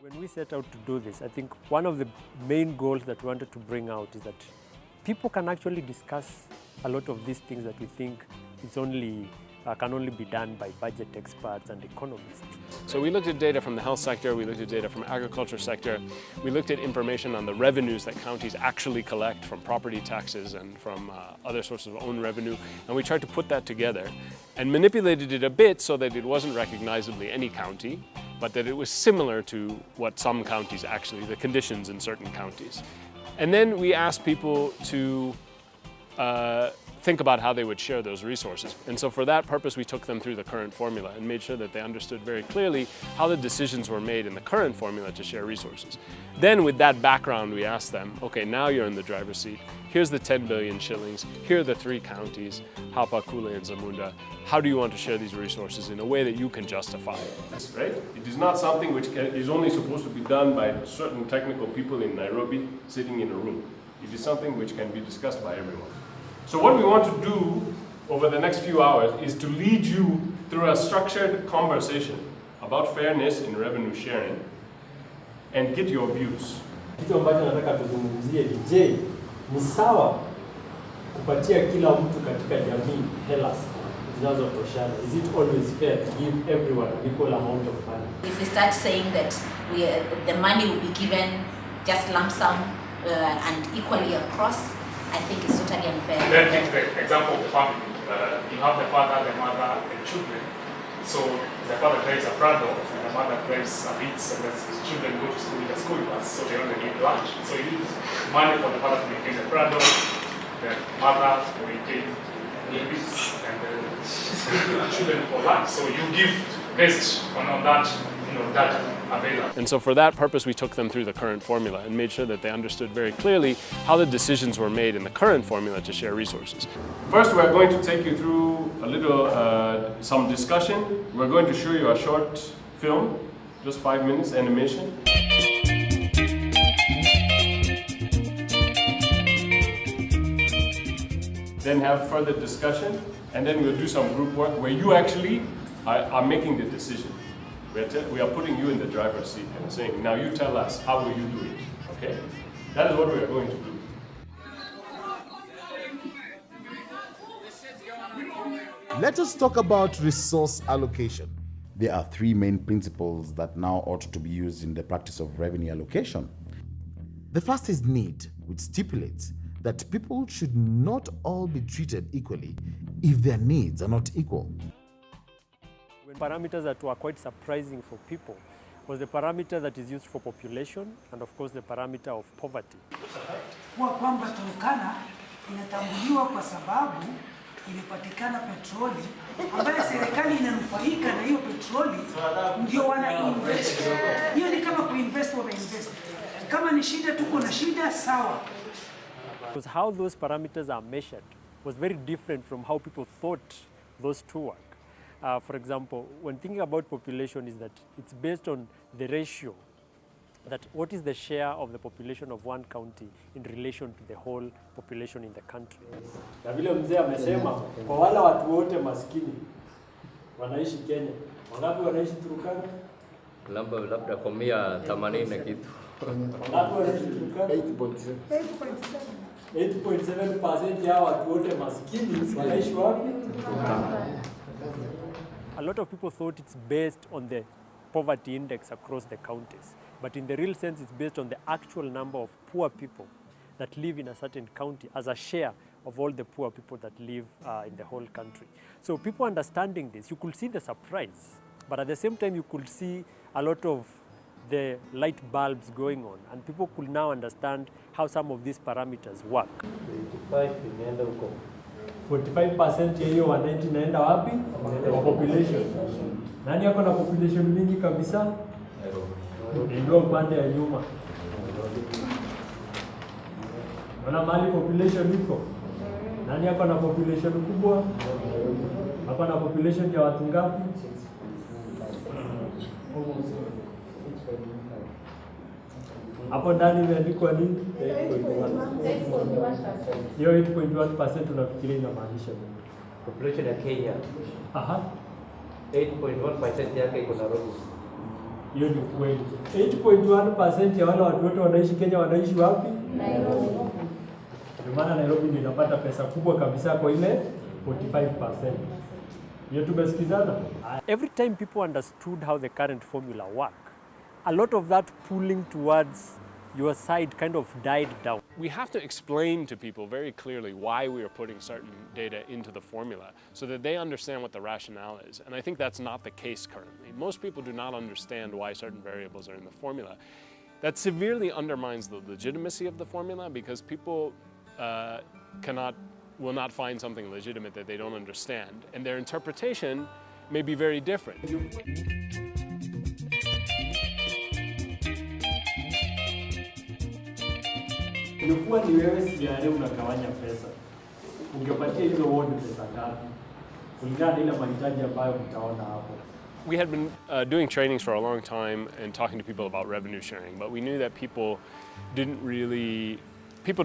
When we set out to do this, I think one of the main goals that we wanted to bring out is that people can actually discuss a lot of these things that we think can only be done by budget experts and economists. So we looked at data from the health sector, we looked at data from agriculture sector, we looked at information on the revenues that counties actually collect from property taxes and from other sources of own revenue, and we tried to put that together and manipulated it a bit so that it wasn't recognizably any county, but that it was similar to what some counties actually, the conditions in certain counties. And then we asked people to think about how they would share those resources. And so for that purpose, we took them through the current formula and made sure that they understood very clearly how the decisions were made in the current formula to share resources. Then with that background, we asked them, okay, now you're in the driver's seat. Here's the 10 billion shillings. Here are the 3 counties, Hapa, Kule, and Zamunda. How do you want to share these resources in a way that you can justify it? Right? It is not something which is only supposed to be done by certain technical people in Nairobi sitting in a room. It is something which can be discussed by everyone. So what we want to do over the next few hours is to lead you through a structured conversation about fairness in revenue sharing and get your views. Kitu ambacho nataka tuzungumzie ni je, ni sawa kupatia kila mtu katika jamii hela zinazotoshana? Is it always fair to give everyone an equal amount of money? If we start saying that the money will be given just lump sum and equally across, I think it's totally unfair. Then take the example of the family. You have the father, the mother, and children. So the father drives a Prado, and the mother drives a Ritz, and his children go to school with a school bus, so they only need lunch. So you use money for the father to maintain the Prado, the mother to maintain the Ritz, and the children for lunch. So you give based on that, that available. And so for that purpose, we took them through the current formula and made sure that they understood very clearly how the decisions were made in the current formula to share resources. First, we're going to take you through a little, some discussion. We're going to show you a short film, just 5 minutes animation. Then have further discussion, and then we'll do some group work where you actually are making the decision. We are putting you in the driver's seat and saying, now you tell us, how will you do it? Okay? That is what we are going to do. Let us talk about resource allocation. There are 3 main principles that now ought to be used in the practice of revenue allocation. The first is need, which stipulates that people should not all be treated equally if their needs are not equal. Parameters that were quite surprising for people was the parameter that is used for population and of course the parameter of poverty. Kwamba Turkana inatambuliwa kwa sababu ilipatikana petroli ambayo serikali inanufaika na hiyo petroli ndio wana invest. Hiyo ni kama kuinvest wa invest. Kama ni shida tuko na shida sawa. Because how those parameters are measured was very different from how people thought those two work. For example, when thinking about population is that it's based on the ratio, that what is the share of the population of one county in relation to the whole population in the country. Na vile mzee amesema, kwa wale watu wote maskini wanaishi Kenya, wangapi wanaishi Turkana? Labda kwa 180 na kitu. Wangapi wanaishi Turkana? 8.7% ya watu wote maskini wanaishi wapi? A lot of people thought it's based on the poverty index across the counties, but in the real sense it's based on the actual number of poor people that live in a certain county as a share of all the poor people that live in the whole country. So people understanding this, you could see the surprise, but at the same time you could see a lot of the light bulbs going on, and people could now understand how some of these parameters work. 45% ya hiyo wananchi naenda wapi? Kwa population. Nani yako na population mingi kabisa? Ndio upande ya nyuma. Wana mali population iko? Nani yako na population kubwa? Hapa na population ya watu ngapi? Hapo ndani imeandikwa nini? 8.1%. Hiyo 8.1% unafikiria inamaanisha nini? Population ya Kenya. 8.1% yake iko Nairobi. Hiyo ni kweli. 8.1% ya wale watu wote wanaishi Kenya wanaishi wapi? Nairobi. Ndio maana Nairobi ndio inapata pesa kubwa kabisa kwa ile 45%. Hiyo tumesikizana. Every time people understood how the current formula work, a lot of that pulling towards your side kind of died down. We have to explain to people very clearly why we are putting certain data into the formula so that they understand what the rationale is. And I think that's not the case currently. Most people do not understand why certain variables are in the formula. That severely undermines the legitimacy of the formula because people will not find something legitimate that they don't understand. And their interpretation may be very different. Ingekuwa ni wewe CRA unagawanya pesa, ungepatia hizo ward pesa ngapi kulingana na ile mahitaji ambayo mtaona hapo? We had been doing trainings for a long time and talking to people about revenue sharing, but we knew that people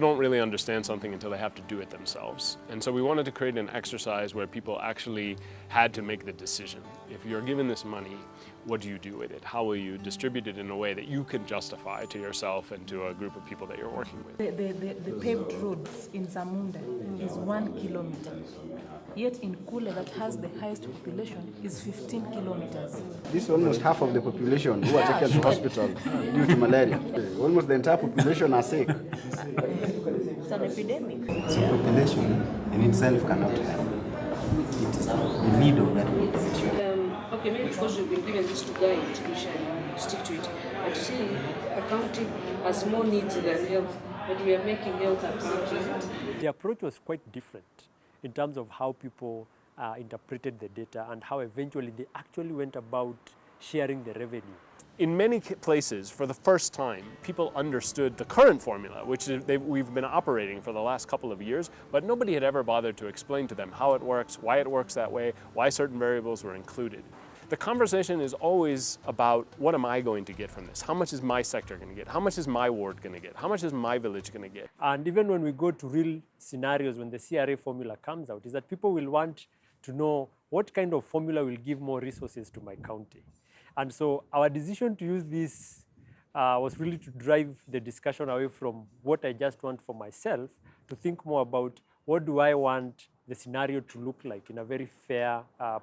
don't really understand something until they have to do it themselves. And so we wanted to create an exercise where people actually had to make the decision. If you're given this money, what do you do with it? How will you distribute it in a way that you can justify to yourself and to a group of people that you're working with? The paved roads in Zamunda is 1 kilometer. Yet in Kule, that has the highest population, is 15 kilometers. This is almost half of the population who are taken to hospital due to malaria. Almost the entire population are sick. It's an epidemic. So population in itself cannot help. It is the need of that population. Okay, maybe because we've been given this to guide, we shall stick to it. But see, accounting has more needs than health, but we are making health absolute. The approach was quite different in terms of how people interpreted the data and how eventually they actually went about sharing the revenue. In many places, for the first time, people understood the current formula, which we've been operating for the last couple of years, but nobody had ever bothered to explain to them how it works that way, why certain variables were included. The conversation is always about what am I going to get from this? How much is my sector going to get? How much is my ward going to get? How much is my village going to get? And even when we go to real scenarios, when the CRA formula comes out, is that people will want to know what kind of formula will give more resources to my county. And so our decision to use this was really to drive the discussion away from what I just want for myself to think more about what do I want the scenario to look like in a very fair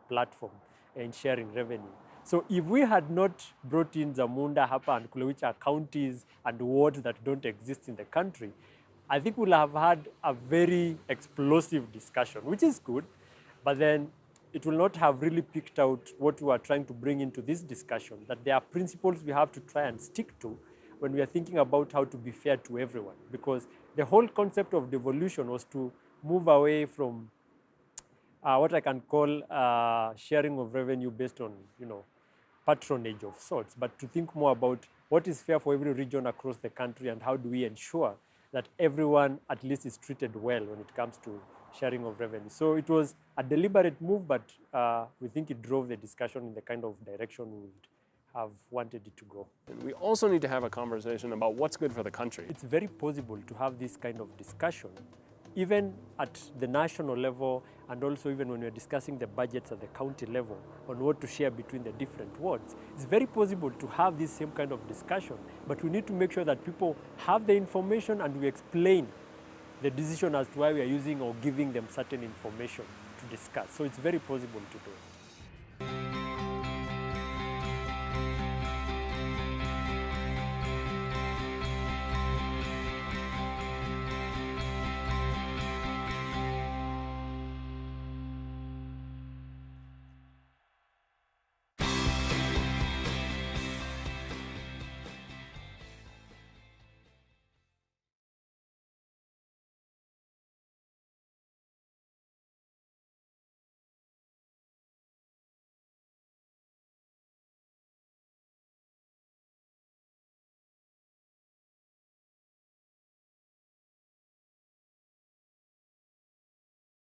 platform and sharing revenue. So if we had not brought in Zamunda, Hapa and Kule, which are counties and wards that don't exist in the country, I think we'll have had a very explosive discussion, which is good, but then it will not have really picked out what we are trying to bring into this discussion, that there are principles we have to try and stick to when we are thinking about how to be fair to everyone. Because the whole concept of devolution was to move away from what I can call sharing of revenue based on, patronage of sorts, but to think more about what is fair for every region across the country and how do we ensure that everyone at least is treated well when it comes to sharing of revenue. So it was a deliberate move, but we think it drove the discussion in the kind of direction we would have wanted it to go. And we also need to have a conversation about what's good for the country. It's very possible to have this kind of discussion, even at the national level, and also even when we're discussing the budgets at the county level on what to share between the different wards. It's very possible to have this same kind of discussion, but we need to make sure that people have the information and we explain the decision as to why we are using or giving them certain information to discuss. So it's very possible to do.